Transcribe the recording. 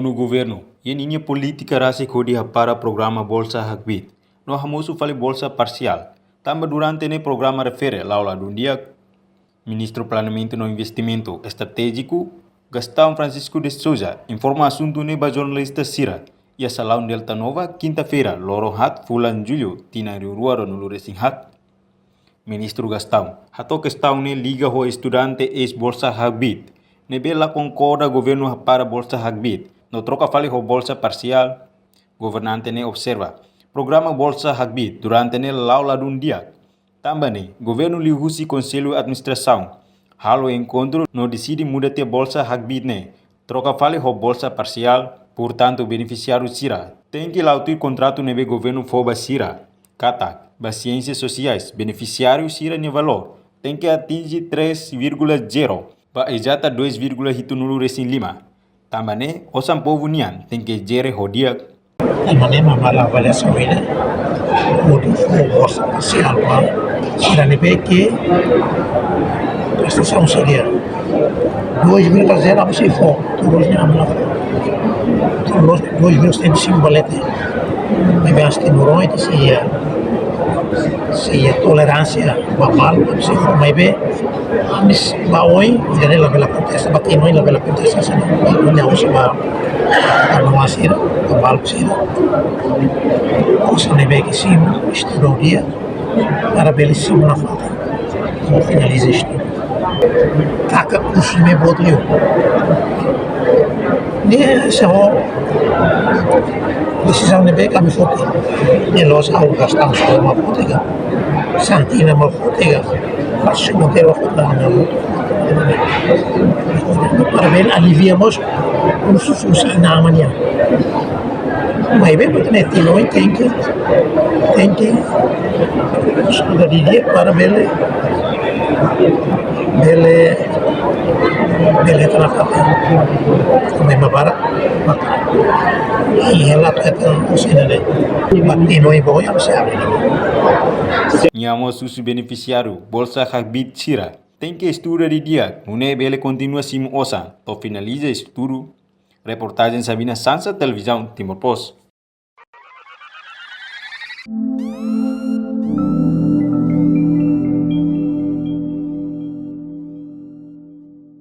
no governo, e ninha política rasi kodi para programa Bolsa Hakbit. No hamosu fale bolsa parcial. Tamba durante ne programa refere laula dundia Ministro Planeamento no Investimento Estratégico, Gastão Francisco de Souza, informa assunto ne ba jornalista Sira. Ia salaun Delta Nova, quinta-feira, loro hat fulan julho, tina riuruaro no luresin hat. Ministro Gastão, hato questão ne liga ho estudante ex Bolsa Hakbit. Nebela concorda governo para Bolsa Hakbit. No troca fale ho Bolsa Parcial. Governante ne observa. Programa Bolsa Hakbit durante ne laula dundia. Também, governo lihusi conselho administração. Halo encontro no decide mudar Bolsa Hakbit ne. Troca fale ho Bolsa Parcial. Portanto, beneficiário Sira tem que lautir contrato nebe governo foba Sira. Kata, ba ciências sociais, beneficiário Sira ne valor tem que atingir 3,0. Ba exata 2,5. Também, osam povo nian tem que gere hodia. Também uma avaliação ele, o do bolsa parcial, Sira ne vê que prestação seria 2,0 a você for, todos não 2,75 balete, mas bem assim no roito se a tolerância babal, você for mais bem, mas baoi, ele lá pela contesta, batendo ele lá pela contesta, se não usa não assira, babal assira, você ne vê que sim, estudou o dia, para belíssimo na falta, como finaliza estudo. Taca curso me botleu. Nesse ho decisão de beca me fote. Ne los ao gastamos com uma fotega. Santina uma fotega. Faço monteiro a fotar na moto. Para ver aliviamos o suficiente na amanhã. Mas bem porque ne tilo tem que estudar de dia para ver Bele trabalha como é mabara e ela está usando batendo em boia você abre Nyamo susu beneficiário Bolsa Hakbit Sira tem que estudar de dia, une bele continua sim osa, to finaliza estudo. Reportagem Sabina Sansa, Televisão Timor Post.